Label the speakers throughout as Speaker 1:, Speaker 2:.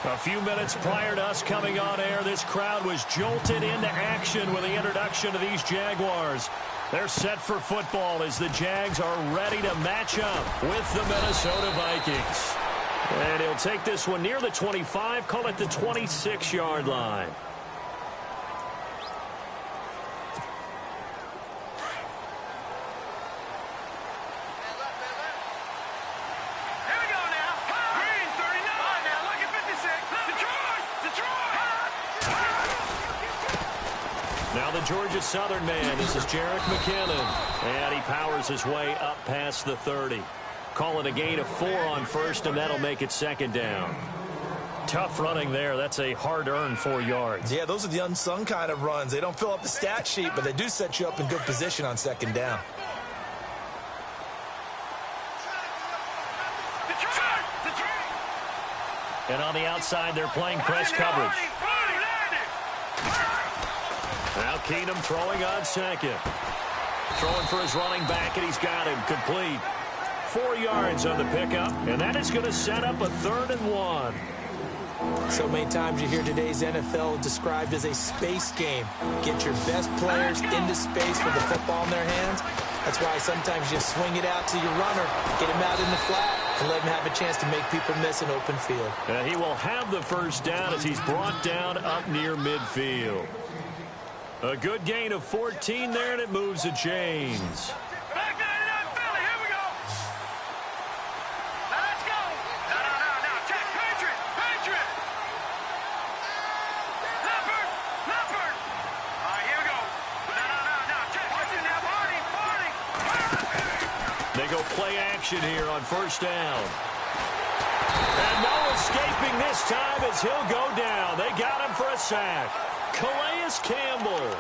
Speaker 1: A few minutes prior to us coming on air, this crowd was jolted into action with the introduction of these Jaguars. They're set for football as the Jags are ready to match up with the Minnesota Vikings. And he'll take this one near the 25, call it the 26-yard line. Now the Georgia Southern man, this is Jerick McKinnon. And he powers his way up past the 30. Call it a gain of 4 on first, and that'll make it second down. Tough running there. That's a hard-earned 4 yards.
Speaker 2: Yeah, those are the unsung kind of runs. They don't fill up the stat sheet, but they do set you up in good position on second down.
Speaker 1: And on the outside, they're playing press coverage. Now Keenum throwing on second. Throwing for his running back, and he's got him complete. 4 yards on the pickup, and that is going to set up a 3rd and 1.
Speaker 2: So many times you hear today's NFL described as a space game. Get your best players into space with the football in their hands. That's why sometimes you swing it out to your runner, get him out in the flat, and let him have a chance to make people miss an open field.
Speaker 1: And he will have the first down as he's brought down up near midfield. A good gain of 14 there, and it moves the chains. They go play action here on first down. And no escaping this time as he'll go down. They got him for a sack. Calais Campbell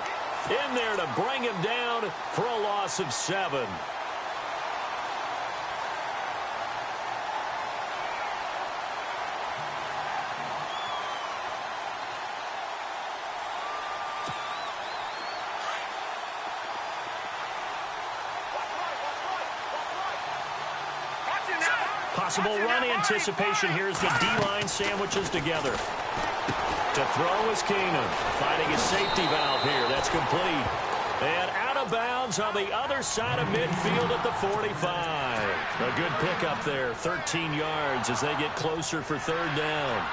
Speaker 1: in there to bring him down for a loss of 7. Possible run anticipation here as the D-line sandwiches together. To throw is Keenum, finding his safety valve here. That's complete. And out of bounds on the other side of midfield at the 45. A good pickup there, 13 yards as they get closer for 3rd down.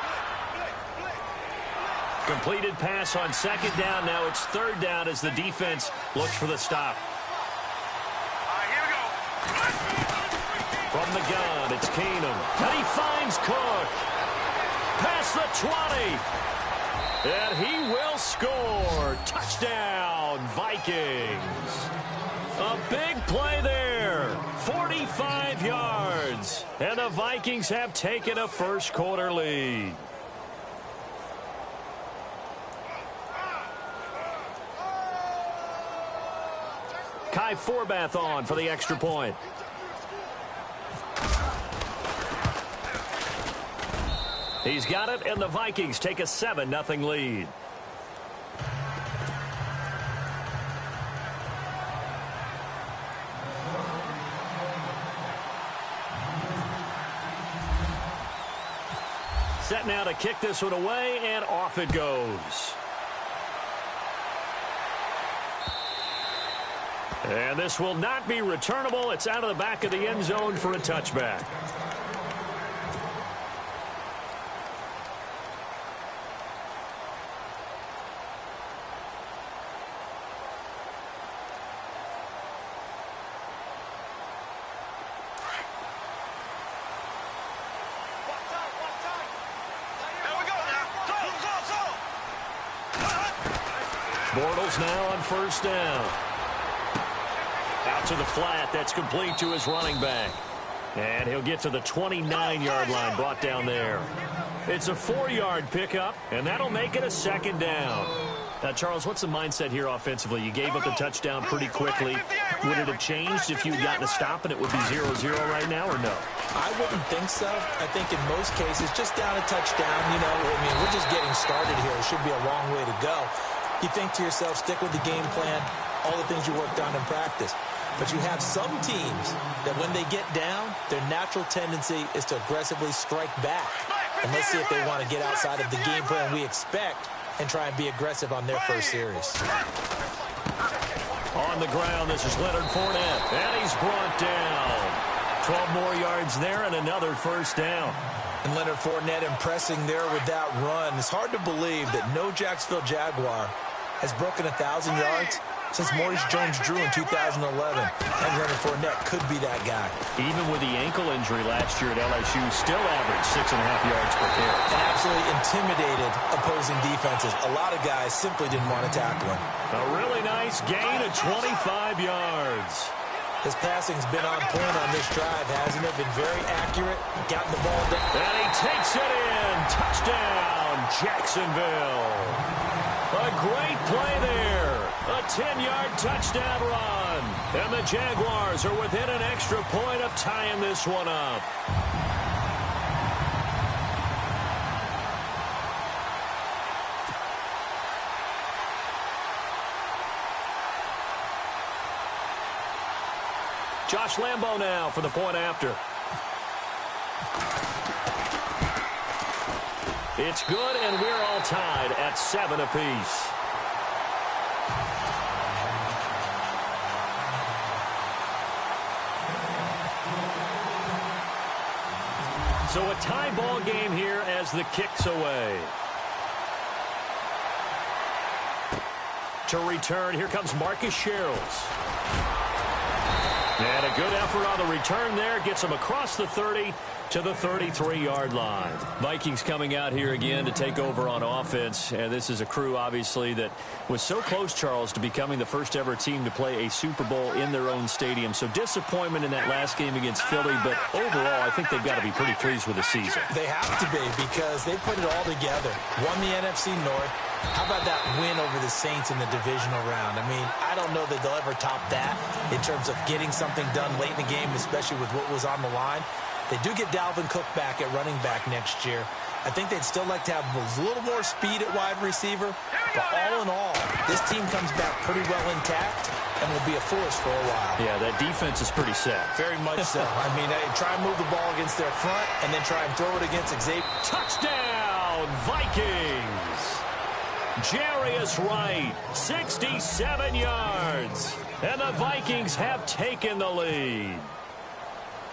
Speaker 1: Completed pass on 2nd down. Now it's 3rd down as the defense looks for the stop. From the gun, it's Keenum. And he finds Cook. Past the 20. And he will score. Touchdown, Vikings. A big play there. 45 yards. And the Vikings have taken a first-quarter lead. Kai Forbath on for the extra point. He's got it, and the Vikings take a 7-0 lead. Set now to kick this one away, and off it goes. And this will not be returnable. It's out of the back of the end zone for a touchback. Bortles now on first down. Out to the flat. That's complete to his running back. And he'll get to the 29-yard line, brought down there. It's a 4-yard pickup, and that'll make it a 2nd down. Now, Charles, what's the mindset here offensively? You gave up the touchdown pretty quickly. Would it have changed if you had gotten a stop and it would be 0-0 right now, or no?
Speaker 2: I wouldn't think so. I think in most cases, just down a touchdown, you know, I mean, we're just getting started here. It should be a long way to go. You think to yourself, stick with the game plan, all the things you worked on in practice. But you have some teams that when they get down, their natural tendency is to aggressively strike back. And let's see if they want to get outside of the game plan we expect and try and be aggressive on their first series.
Speaker 1: On the ground, this is Leonard Fournette, and he's brought down. 12 more yards there and another first down.
Speaker 2: And Leonard Fournette impressing there with that run. It's hard to believe that no Jacksonville Jaguar has broken 1,000 yards since Maurice Jones-Drew in 2011. And Leonard Fournette could be that guy.
Speaker 1: Even with the ankle injury last year at LSU, still averaged 6.5 yards per carry.
Speaker 2: And absolutely intimidated opposing defenses. A lot of guys simply didn't want to tackle him.
Speaker 1: A really nice gain of 25 yards.
Speaker 2: His passing's been on point on this drive, hasn't it? Been very accurate, gotten the ball down.
Speaker 1: And he takes it in. Touchdown, Jacksonville. A great play there. A 10-yard touchdown run. And the Jaguars are within an extra point of tying this one up. Josh Lambo now for the point after. It's good, and we're all tied at 7 apiece. So a tie ball game here as the kick's away. To return, here comes Marcus Sherrills. And a good effort on the return there. Gets him across the 30 to the 33-yard line. Vikings coming out here again to take over on offense. And this is a crew, obviously, that was so close, Charles, to becoming the first ever team to play a Super Bowl in their own stadium. So disappointment in that last game against Philly. But overall, I think they've got to be pretty pleased with the season.
Speaker 2: They have to be, because they put it all together. Won the NFC North. How about that win over the Saints in the divisional round? I mean, I don't know that they'll ever top that in terms of getting something done late in the game, especially with what was on the line. They do get Dalvin Cook back at running back next year. I think they'd still like to have a little more speed at wide receiver. But all in all, this team comes back pretty well intact and will be a force for a while.
Speaker 1: Yeah, that defense is pretty set.
Speaker 2: Very much so. I mean, they try and move the ball against their front and then try and throw it against Xavier.
Speaker 1: Touchdown, Vikings! Jarius Wright, 67 yards. And the Vikings have taken the lead.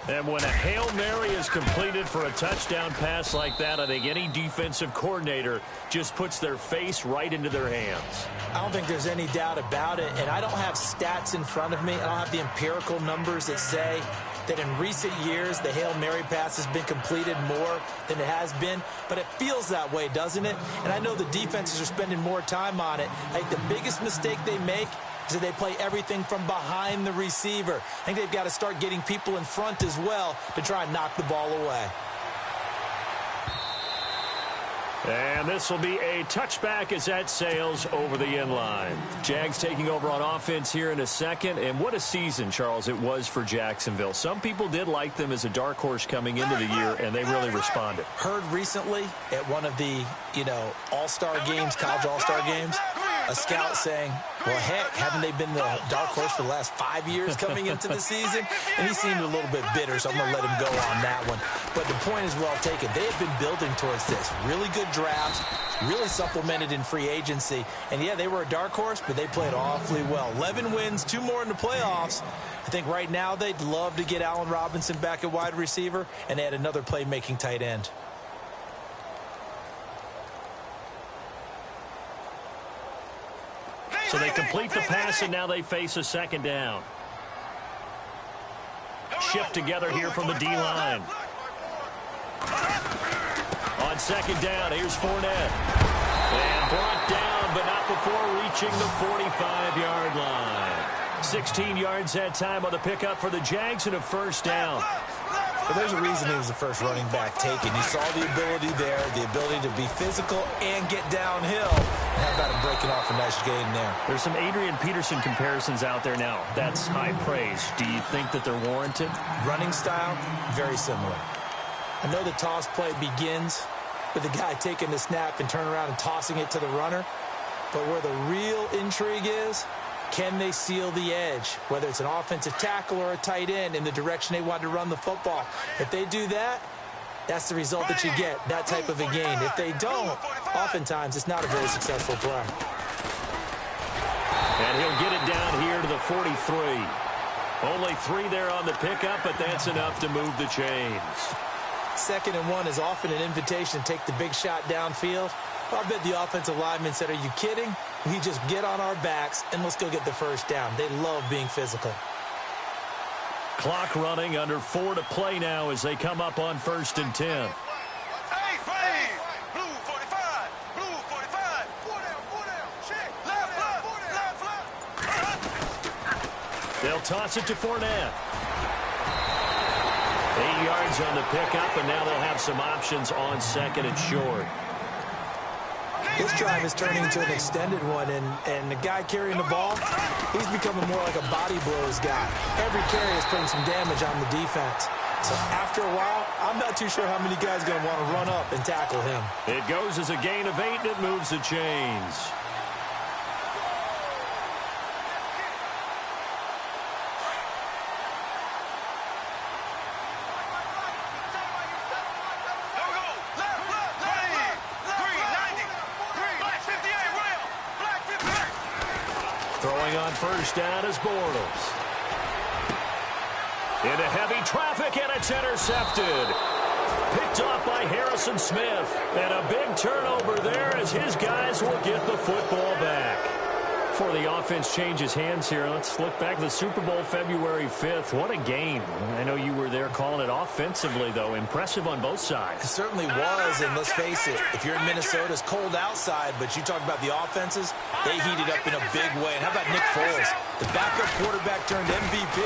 Speaker 1: And when a Hail Mary is completed for a touchdown pass like that, I think any defensive coordinator just puts their face right into their hands.
Speaker 2: I don't think there's any doubt about it. And I don't have stats in front of me. I don't have the empirical numbers that say that in recent years the Hail Mary pass has been completed more than it has been. But it feels that way, doesn't it? And I know the defenses are spending more time on it. I think the biggest mistake they make is that they play everything from behind the receiver. I think they've got to start getting people in front as well to try and knock the ball away.
Speaker 1: And this will be a touchback as that sails over the end line. Jags taking over on offense here in a second. And what a season, Charles, it was for Jacksonville. Some people did like them as a dark horse coming into the year, and they really responded.
Speaker 2: Heard recently at one of the, all-star games, college all-star games, a scout saying, well, heck, haven't they been the dark horse for the last 5 years coming into the season? And he seemed a little bit bitter, so I'm going to let him go on that one. But the point is well taken. They have been building towards this. Really good drafts, really supplemented in free agency. And, yeah, they were a dark horse, but they played awfully well. 11 wins, 2 more in the playoffs. I think right now they'd love to get Allen Robinson back at wide receiver and add another playmaking tight end.
Speaker 1: So they complete the pass, and now they face a second down. Shift together here from the D-line. On second down, here's Fournette. And brought down, but not before reaching the 45-yard line. 16 yards that time on the pickup for the Jags and a first down.
Speaker 2: Well, there's a reason he was the first running back taken. You saw the ability there, the ability to be physical and get downhill. And how about him breaking off a nice gain there?
Speaker 1: There's some Adrian Peterson comparisons out there now. That's high praise. Do you think that they're warranted?
Speaker 2: Running style, very similar. I know the toss play begins with the guy taking the snap and turning around and tossing it to the runner. But where the real intrigue is, can they seal the edge, whether it's an offensive tackle or a tight end, in the direction they want to run the football? If they do that, that's the result that you get, that type of a gain. If they don't, oftentimes it's not a very successful play.
Speaker 1: And he'll get it down here to the 43. Only 3 there on the pickup, but that's enough to move the chains.
Speaker 2: 2nd and 1 is often an invitation to take the big shot downfield. I bet the offensive lineman said, are you kidding? We just get on our backs and let's go get the first down. They love being physical.
Speaker 1: Clock running, under 4 to play now as they come up on 1st and 10. They'll toss it to Fournette. 8 yards on the pickup, and now they'll have some options on 2nd and short.
Speaker 2: This drive is turning into an extended one, and the guy carrying the ball, he's becoming more like a body blows guy. Every carry is putting some damage on the defense. So after a while, I'm not too sure how many guys are going to want to run up and tackle him.
Speaker 1: It goes as a gain of 8, and it moves the chains. Throwing on 1st down is Bortles. Into heavy traffic, and it's intercepted. Picked off by Harrison Smith. And a big turnover there as his guys will get the football back. Before the offense changes hands here, let's look back to the Super Bowl February 5th. What a game. I know you were there calling it offensively, though. Impressive on both sides.
Speaker 2: It certainly was, and let's face it, if you're in Minnesota, it's cold outside, but you talk about the offenses, they heated up in a big way. And how about Nick Foles? The backup quarterback turned MVP.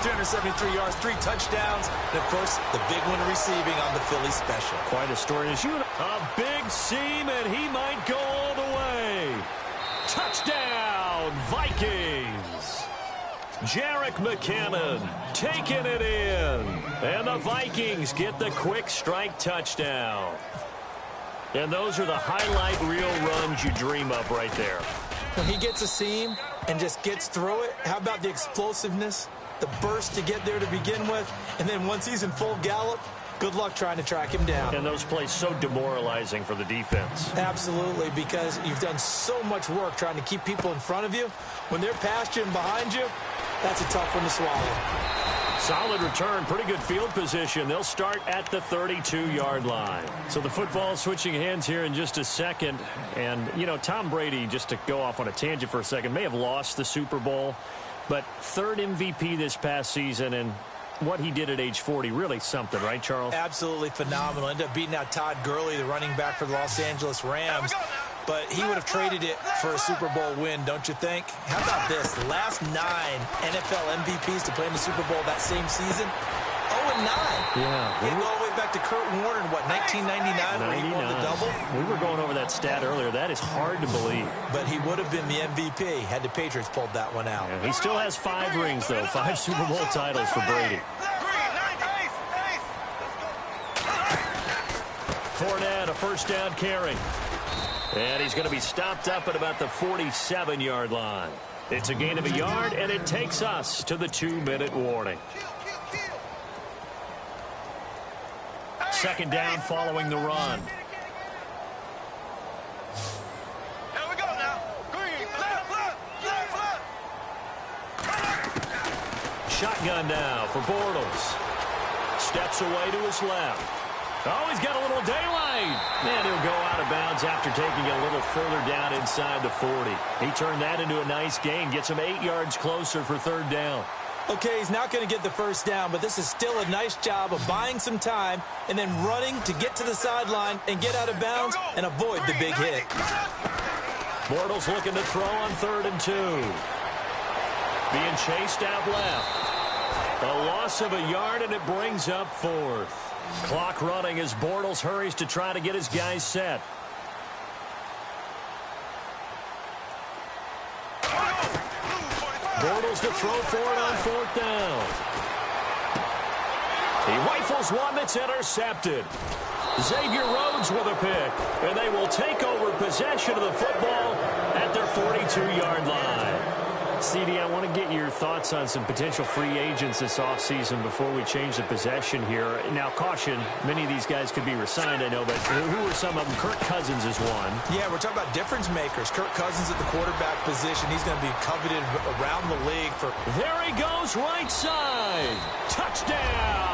Speaker 2: 373 yards, 3 touchdowns, and, of course, the big one receiving on the Philly special.
Speaker 1: Quite a story. A big seam, and he might go all the way. Touchdown, Vikings. Jerick McKinnon taking it in. And the Vikings get the quick strike touchdown. And those are the highlight reel runs you dream of right there.
Speaker 2: When he gets a seam and just gets through it, how about the explosiveness, the burst to get there to begin with, and then once he's in full gallop, good luck trying to track him down.
Speaker 1: And those plays so demoralizing for the defense.
Speaker 2: Absolutely, because you've done so much work trying to keep people in front of you. When they're past you and behind you, that's a tough one to swallow.
Speaker 1: Solid return, pretty good field position. They'll start at the 32-yard line. So the football switching hands here in just a second. And, you know, Tom Brady, just to go off on a tangent for a second, may have lost the Super Bowl, but 3rd MVP this past season, and what he did at age 40, really something, right, Charles?
Speaker 2: Absolutely phenomenal. Ended up beating out Todd Gurley, the running back for the Los Angeles Rams. But he would have traded it for a Super Bowl win, don't you think? How about this? The last 9 NFL MVPs to play in the Super Bowl that same season, 0-9.
Speaker 1: Yeah.
Speaker 2: We go all the way back to Kurt Warner in, what, 1999 where he won the double?
Speaker 1: We were going over that stat earlier. That is hard to believe.
Speaker 2: But he would have been the MVP had the Patriots pulled that one out.
Speaker 1: Yeah, he still has 5 rings, though. 5 Super Bowl titles for Brady. Fournette, a 1st down carry. And he's going to be stopped up at about the 47-yard line. It's a gain of 1 yard, and it takes us to the 2-minute warning. 2nd down following the run.
Speaker 3: Here we go now. Green, left.
Speaker 1: Shotgun now for Bortles. Steps away to his left. Oh, he's got a little daylight. And he'll go out of bounds after taking a little further down inside the 40. He turned that into a nice gain. Gets him 8 yards closer for 3rd down.
Speaker 2: Okay, he's not going to get the 1st down, but this is still a nice job of buying some time and then running to get to the sideline and get out of bounds and avoid the big hit.
Speaker 1: Bortles looking to throw on 3rd and 2. Being chased out left. A loss of 1 yard, and it brings up 4th. Clock running as Bortles hurries to try to get his guys set. Bortles to throw for it on 4th down. He rifles one that's intercepted. Xavier Rhodes with a pick, and they will take over possession of the football at their 42-yard line. CD, I want to get your thoughts on some potential free agents this offseason before we change the possession here. Now, caution, many of these guys could be re-signed, I know, but who are some of them? Kirk Cousins is one.
Speaker 2: Yeah, we're talking about difference makers. Kirk Cousins at the quarterback position. He's going to be coveted around the league for...
Speaker 1: There he goes, right side. Touchdown!